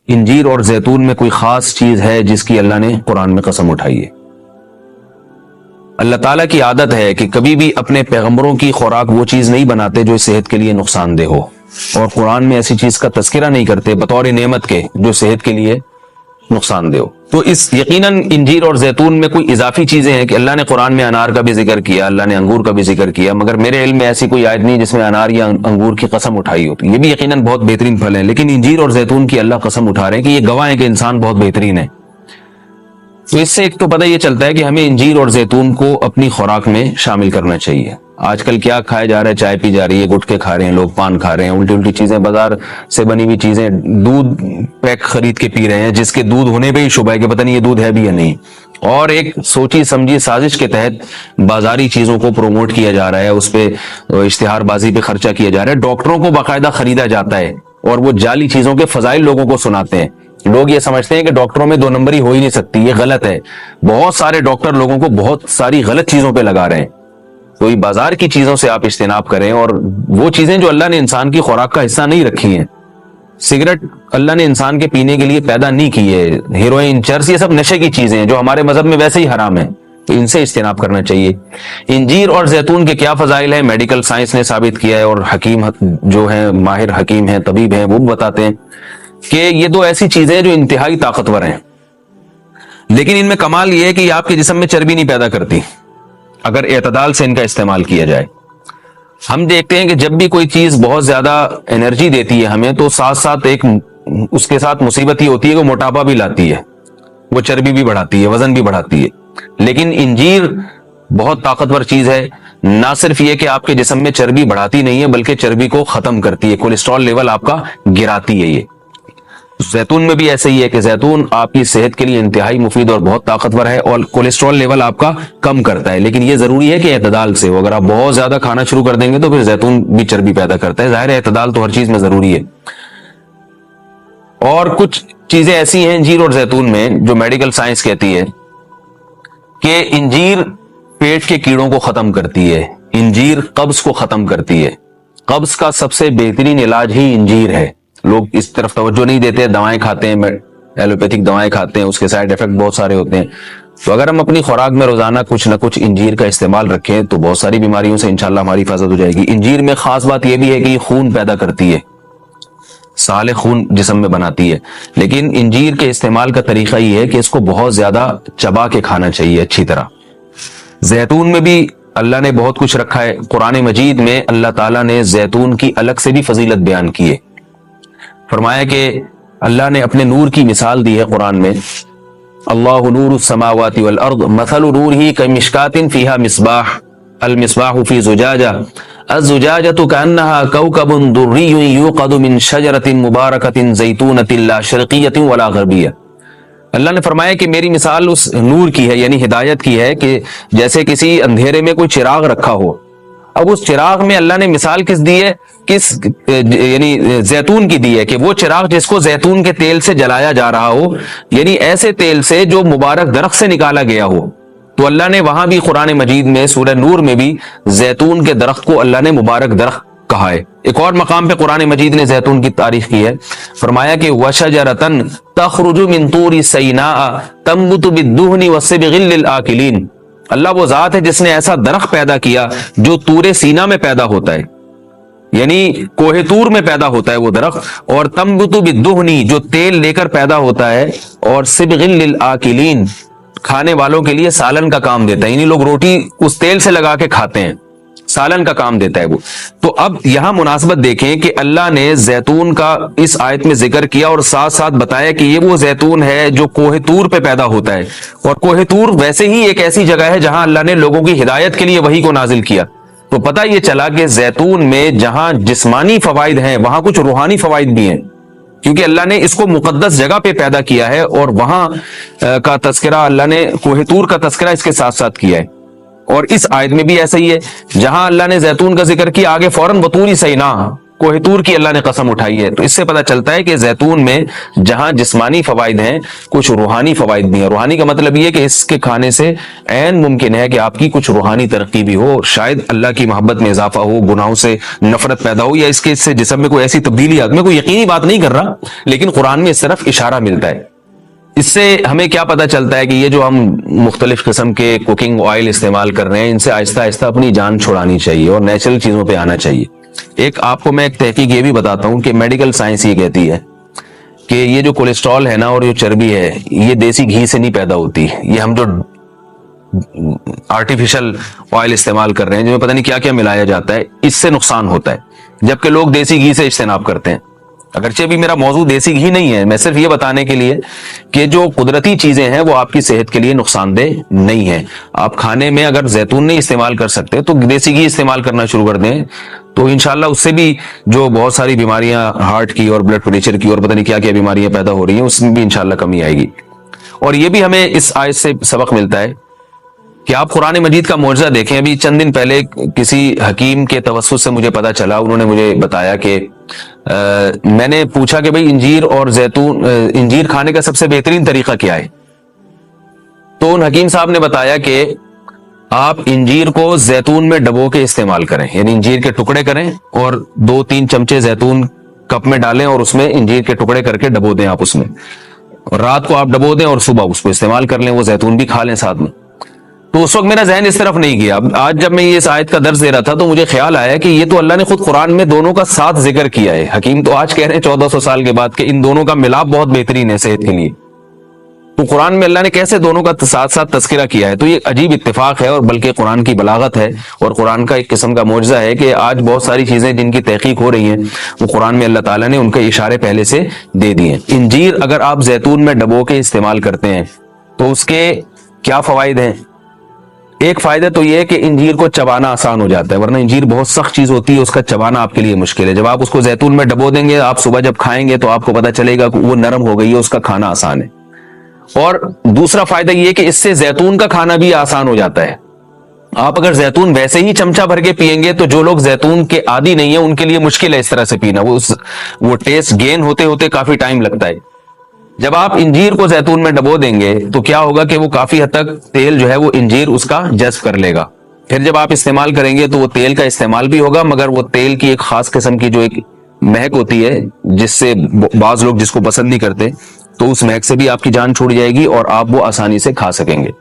انجیر اور زیتون میں کوئی خاص چیز ہے جس کی اللہ نے قرآن میں قسم اٹھائی ہے؟ اللہ تعالیٰ کی عادت ہے کہ کبھی بھی اپنے پیغمبروں کی خوراک وہ چیز نہیں بناتے جو صحت کے لیے نقصان دہ ہو، اور قرآن میں ایسی چیز کا تذکرہ نہیں کرتے بطور نعمت کے جو صحت کے لیے نقصان دہ ہو۔ تو اس یقیناً انجیر اور زیتون میں کوئی اضافی چیزیں ہیں کہ اللہ نے قرآن میں انار کا بھی ذکر کیا، اللہ نے انگور کا بھی ذکر کیا، مگر میرے علم میں ایسی کوئی آیت نہیں جس میں انار یا انگور کی قسم اٹھائی ہوتی۔ یہ بھی یقیناً بہت بہترین پھل ہے، لیکن انجیر اور زیتون کی اللہ قسم اٹھا رہے ہیں کہ یہ گواہ ہے کہ انسان بہت بہترین ہے۔ تو اس سے ایک تو پتہ یہ چلتا ہے کہ ہمیں انجیر اور زیتون کو اپنی خوراک میں شامل کرنا چاہیے۔ آج کل کیا کھایا جا رہا ہے؟ چائے پی جا رہی ہے، گٹکے کھا رہے ہیں لوگ، پان کھا رہے ہیں، الٹی الٹی چیزیں، بازار سے بنی ہوئی چیزیں، دودھ پیک خرید کے پی رہے ہیں جس کے دودھ ہونے پہ ہی شبہ ہے کہ پتہ نہیں یہ دودھ ہے بھی یا نہیں، اور ایک سوچی سمجھی سازش کے تحت بازاری چیزوں کو پروموٹ کیا جا رہا ہے، اس پہ اشتہار بازی پہ خرچہ کیا جا رہا ہے، ڈاکٹروں کو باقاعدہ خریدا جاتا ہے اور وہ جعلی چیزوں کے فضائل لوگوں کو سناتے ہیں۔ لوگ یہ سمجھتے ہیں کہ ڈاکٹروں میں دو نمبری ہو ہی نہیں سکتی، یہ غلط ہے۔ بہت سارے ڈاکٹر لوگوں کو بہت ساری غلط چیزوں پہ لگا رہے ہیں۔ تو بازار کی چیزوں سے آپ اجتناب کریں، اور وہ چیزیں جو اللہ نے انسان کی خوراک کا حصہ نہیں رکھی ہیں، سگریٹ اللہ نے انسان کے پینے کے لیے پیدا نہیں کی ہے، ہیروئن، چرس، یہ سب نشے کی چیزیں ہیں جو ہمارے مذہب میں ویسے ہی حرام ہیں، تو ان سے اجتناب کرنا چاہیے۔ انجیر اور زیتون کے کیا فضائل ہیں؟ میڈیکل سائنس نے ثابت کیا ہے، اور حکیم جو ہیں، ماہر حکیم ہیں، طبیب ہیں، وہ بتاتے ہیں کہ یہ دو ایسی چیزیں ہیں جو انتہائی طاقتور ہیں، لیکن ان میں کمال یہ ہے کہ یہ آپ کے جسم میں چربی نہیں پیدا کرتی اگر اعتدال سے ان کا استعمال کیا جائے۔ ہم دیکھتے ہیں کہ جب بھی کوئی چیز بہت زیادہ انرجی دیتی ہے ہمیں، تو ساتھ ساتھ ایک اس کے ساتھ مصیبت یہ ہوتی ہے کہ موٹاپا بھی لاتی ہے، وہ چربی بھی بڑھاتی ہے، وزن بھی بڑھاتی ہے۔ لیکن انجیر بہت طاقتور چیز ہے، نہ صرف یہ کہ آپ کے جسم میں چربی بڑھاتی نہیں ہے بلکہ چربی کو ختم کرتی ہے، کولیسٹرول لیول آپ کا گراتی ہے۔ یہ زیتون میں بھی ایسے ہی ہے کہ زیتون آپ کی صحت کے لیے انتہائی مفید اور بہت طاقتور ہے، اور کولیسٹرول لیول آپ کا کم کرتا ہے، لیکن یہ ضروری ہے کہ اعتدال سے ہو۔ اگر آپ بہت زیادہ کھانا شروع کر دیں گے تو پھر زیتون بھی چربی پیدا کرتا ہے۔ ظاہر ہے اعتدال تو ہر چیز میں ضروری ہے۔ اور کچھ چیزیں ایسی ہیں انجیر اور زیتون میں جو میڈیکل سائنس کہتی ہے کہ انجیر پیٹ کے کیڑوں کو ختم کرتی ہے، انجیر قبض کو ختم کرتی ہے۔ قبض کا سب سے بہترین علاج ہی انجیر ہے۔ لوگ اس طرف توجہ نہیں دیتے، دوائیں کھاتے ہیں، ایلوپیتھک دوائیں کھاتے ہیں، اس کے سائیڈ ایفیکٹ بہت سارے ہوتے ہیں۔ تو اگر ہم اپنی خوراک میں روزانہ کچھ نہ کچھ انجیر کا استعمال رکھیں تو بہت ساری بیماریوں سے انشاءاللہ ہماری حفاظت ہو جائے گی۔ انجیر میں خاص بات یہ بھی ہے کہ یہ خون پیدا کرتی ہے، سالے خون جسم میں بناتی ہے، لیکن انجیر کے استعمال کا طریقہ یہ ہے کہ اس کو بہت زیادہ چبا کے کھانا چاہیے اچھی طرح۔ زیتون میں بھی اللہ نے بہت کچھ رکھا ہے۔ قرآن مجید میں اللہ تعالیٰ نے زیتون کی الگ سے بھی فضیلت بیان کی ہے۔ فرمایا کہ اللہ نے اپنے نور کی مثال دی ہے قرآن میں، اللہ نور السماوات والارض مثل نورہ کمشکاۃ فیہا مصباح المصباح فی زجاجہ الزجاجۃ کأنہا کوکب دری یوقد من شجرۃ مبارکۃ زیتونۃ لا شرقیۃ ولا غربیہ۔ اللہ نے فرمایا کہ میری مثال اس نور کی ہے، یعنی ہدایت کی ہے، کہ جیسے کسی اندھیرے میں کوئی چراغ رکھا ہو۔ اب اس چراغ میں اللہ نے مثال کس دی ہے؟ یعنی زیتون کی دی ہے، کہ وہ چراغ جس کو زیتون کے تیل سے جلایا جا رہا ہو، یعنی ایسے تیل سے جو مبارک درخت سے نکالا گیا ہو۔ تو اللہ نے وہاں بھی قرآن مجید میں سورہ نور میں بھی زیتون کے درخت کو اللہ نے مبارک درخت کہا ہے۔ ایک اور مقام پہ قرآن مجید نے زیتون کی تعریف کی ہے، فرمایا کہ وَشَجَرَةً تَخْرُجُ مِن طُورِ سَيْنَاءَ تَنبُتُ بِالدُّهْنِ وَالصِّبْغِ لِلْآكِلِينَ۔ اللہ وہ ذات ہے جس نے ایسا درخت پیدا کیا جو طور سینا میں پیدا ہوتا ہے، یعنی کوہ طور میں پیدا ہوتا ہے وہ درخت، اور تنبت بالدہن جو تیل لے کر پیدا ہوتا ہے، اور صبغ للآکلین کھانے والوں کے لیے سالن کا کام دیتا ہے، یعنی لوگ روٹی اس تیل سے لگا کے کھاتے ہیں، سالن کا کام دیتا ہے وہ۔ تو اب یہاں مناسبت دیکھیں کہ اللہ نے زیتون کا اس آیت میں ذکر کیا اور ساتھ ساتھ بتایا کہ یہ وہ زیتون ہے جو کوہ طور پہ پیدا ہوتا ہے، اور کوہ طور ویسے ہی ایک ایسی جگہ ہے جہاں اللہ نے لوگوں کی ہدایت کے لیے وحی کو نازل کیا۔ تو پتہ یہ چلا کہ زیتون میں جہاں جسمانی فوائد ہیں وہاں کچھ روحانی فوائد بھی ہیں، کیونکہ اللہ نے اس کو مقدس جگہ پہ پیدا کیا ہے، اور وہاں کا تذکرہ اللہ نے کوہ طور کا تذکرہ اس کے ساتھ ساتھ کیا ہے۔ اور اس آیت میں بھی ایسا ہی ہے، جہاں اللہ نے زیتون کا ذکر کیا آگے فوراً وطور سینا، کوہ طور کی اللہ نے قسم اٹھائی ہے۔ تو اس سے پتہ چلتا ہے کہ زیتون میں جہاں جسمانی فوائد ہیں، کچھ روحانی فوائد بھی ہیں۔ روحانی کا مطلب یہ کہ اس کے کھانے سے عین ممکن ہے کہ آپ کی کچھ روحانی ترقی بھی ہو، شاید اللہ کی محبت میں اضافہ ہو، گناہوں سے نفرت پیدا ہو، یا اس کے سے جسم میں کوئی ایسی تبدیلی آتی ہے۔ میں کوئی یقینی بات نہیں کر رہا، لیکن قرآن میں اس طرف اشارہ ملتا ہے۔ اس سے ہمیں کیا پتہ چلتا ہے کہ یہ جو ہم مختلف قسم کے کوکنگ آئل استعمال کر رہے ہیں، ان سے آہستہ آہستہ اپنی جان چھڑانی چاہیے اور نیچرل چیزوں پہ آنا چاہیے۔ ایک آپ کو میں ایک تحقیق یہ بھی بتاتا ہوں کہ میڈیکل سائنس یہ کہتی ہے کہ یہ جو کولیسٹرول ہے نا اور جو چربی ہے، یہ دیسی گھی سے نہیں پیدا ہوتی۔ یہ ہم جو آرٹیفیشل آئل استعمال کر رہے ہیں، جن میں پتہ نہیں کیا کیا ملایا جاتا ہے، اس سے نقصان ہوتا ہے، جبکہ لوگ دیسی گھی سے اجتناب کرتے ہیں۔ اگرچہ بھی میرا موضوع دیسی گھی نہیں ہے، میں صرف یہ بتانے کے لیے کہ جو قدرتی چیزیں ہیں وہ آپ کی صحت کے لیے نقصان دہ نہیں ہیں۔ آپ کھانے میں اگر زیتون نہیں استعمال کر سکتے تو دیسی گھی استعمال کرنا شروع کر دیں، تو انشاءاللہ اس سے بھی جو بہت ساری بیماریاں ہارٹ کی اور بلڈ پریشر کی اور پتہ نہیں کیا کیا بیماریاں پیدا ہو رہی ہیں، اس میں بھی انشاءاللہ کمی آئے گی۔ اور یہ بھی ہمیں اس آیت سے سبق ملتا ہے کہ آپ قرآن مجید کا معجزہ دیکھیں۔ ابھی چند دن پہلے کسی حکیم کے توسط سے مجھے پتا چلا، انہوں نے مجھے بتایا کہ میں نے پوچھا کہ بھئی انجیر اور زیتون، انجیر کھانے کا سب سے بہترین طریقہ کیا ہے؟ تو ان حکیم صاحب نے بتایا کہ آپ انجیر کو زیتون میں ڈبو کے استعمال کریں، یعنی انجیر کے ٹکڑے کریں اور 2-3 چمچے زیتون کپ میں ڈالیں اور اس میں انجیر کے ٹکڑے کر کے ڈبو دیں آپ اس میں، اور رات کو آپ ڈبو دیں اور صبح اس کو استعمال کر لیں، وہ زیتون بھی کھا لیں ساتھ میں۔ تو اس وقت میرا ذہن اس طرف نہیں گیا۔ آج جب میں یہ اس آیت کا درس دے رہا تھا تو مجھے خیال آیا کہ یہ تو اللہ نے خود قرآن میں دونوں کا ساتھ ذکر کیا ہے۔ حکیم تو آج کہہ رہے ہیں 1400 سال کے بعد کہ ان دونوں کا ملاپ بہت بہترین ہے صحت کے لیے، تو قرآن میں اللہ نے کیسے دونوں کا ساتھ ساتھ تذکرہ کیا ہے؟ تو یہ عجیب اتفاق ہے، اور بلکہ قرآن کی بلاغت ہے اور قرآن کا ایک قسم کا معجزہ ہے کہ آج بہت ساری چیزیں جن کی تحقیق ہو رہی ہیں وہ قرآن میں اللہ تعالیٰ نے ان کے اشارے پہلے سے دے دیے۔ انجیر اگر آپ زیتون میں ڈبو کے استعمال کرتے ہیں تو اس کے کیا فوائد ہیں؟ ایک فائدہ تو یہ ہے کہ انجیر کو چبانا آسان ہو جاتا ہے، ورنہ انجیر بہت سخت چیز ہوتی ہے، اس کا چبانا آپ کے لیے مشکل ہے۔ جب آپ اس کو زیتون میں ڈبو دیں گے، آپ صبح جب کھائیں گے تو آپ کو پتہ چلے گا کہ وہ نرم ہو گئی ہے، اس کا کھانا آسان ہے۔ اور دوسرا فائدہ یہ کہ اس سے زیتون کا کھانا بھی آسان ہو جاتا ہے۔ آپ اگر زیتون ویسے ہی چمچہ بھر کے پیئیں گے تو جو لوگ زیتون کے عادی نہیں ہیں ان کے لیے مشکل ہے اس طرح سے پینا، وہ ٹیسٹ گین ہوتے ہوتے کافی ٹائم لگتا ہے۔ جب آپ انجیر کو زیتون میں ڈبو دیں گے تو کیا ہوگا کہ وہ کافی حد تک تیل جو ہے وہ انجیر اس کا جذب کر لے گا، پھر جب آپ استعمال کریں گے تو وہ تیل کا استعمال بھی ہوگا، مگر وہ تیل کی ایک خاص قسم کی جو ایک مہک ہوتی ہے جس سے بعض لوگ جس کو پسند نہیں کرتے، تو اس مہک سے بھی آپ کی جان چھوٹ جائے گی اور آپ وہ آسانی سے کھا سکیں گے۔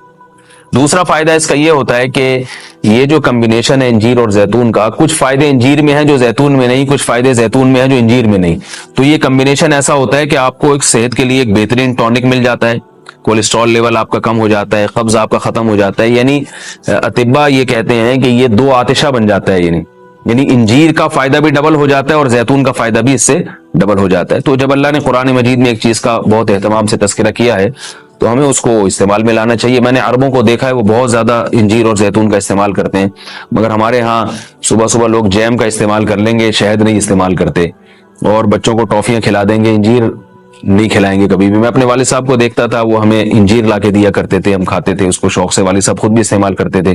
دوسرا فائدہ اس کا یہ ہوتا ہے کہ یہ جو کمبینیشن ہے انجیر اور زیتون کا، کچھ فائدے انجیر میں ہیں جو زیتون میں نہیں، کچھ فائدے زیتون میں ہیں جو انجیر میں نہیں، تو یہ کمبینیشن ایسا ہوتا ہے کہ آپ کو ایک صحت کے لیے ایک بہترین ٹونک مل جاتا ہے، کولیسٹرول لیول آپ کا کم ہو جاتا ہے، قبض آپ کا ختم ہو جاتا ہے، یعنی اطباء یہ کہتے ہیں کہ یہ 2 آتشہ بن جاتا ہے، یعنی انجیر کا فائدہ بھی ڈبل ہو جاتا ہے اور زیتون کا فائدہ بھی اس سے ڈبل ہو جاتا ہے۔ تو جب اللہ نے قرآن مجید میں ایک چیز کا بہت اہتمام سے تذکرہ کیا ہے تو ہمیں اس کو استعمال میں لانا چاہیے۔ میں نے عربوں کو دیکھا ہے وہ بہت زیادہ انجیر اور زیتون کا استعمال کرتے ہیں، مگر ہمارے ہاں صبح صبح لوگ جیم کا استعمال کر لیں گے، شہد نہیں استعمال کرتے، اور بچوں کو ٹافیاں کھلا دیں گے، انجیر نہیں کھلائیں گے کبھی بھی۔ میں اپنے والد صاحب کو دیکھتا تھا، وہ ہمیں انجیر لا کے دیا کرتے تھے، ہم کھاتے تھے اس کو شوق سے، والد صاحب خود بھی استعمال کرتے تھے۔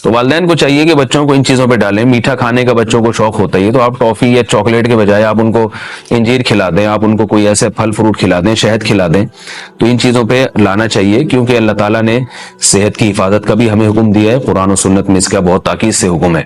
تو والدین کو چاہیے کہ بچوں کو ان چیزوں پہ ڈالیں، میٹھا کھانے کا بچوں کو شوق ہوتا ہے تو آپ ٹافی یا چاکلیٹ کے بجائے آپ ان کو انجیر کھلا دیں، آپ ان کو کوئی ایسے پھل فروٹ کھلا دیں، شہد کھلا دیں، تو ان چیزوں پہ لانا چاہیے، کیونکہ اللہ تعالیٰ نے صحت کی حفاظت کا بھی ہمیں حکم دیا ہے، قرآن و سنت میں اس کا بہت تاکید سے حکم ہے۔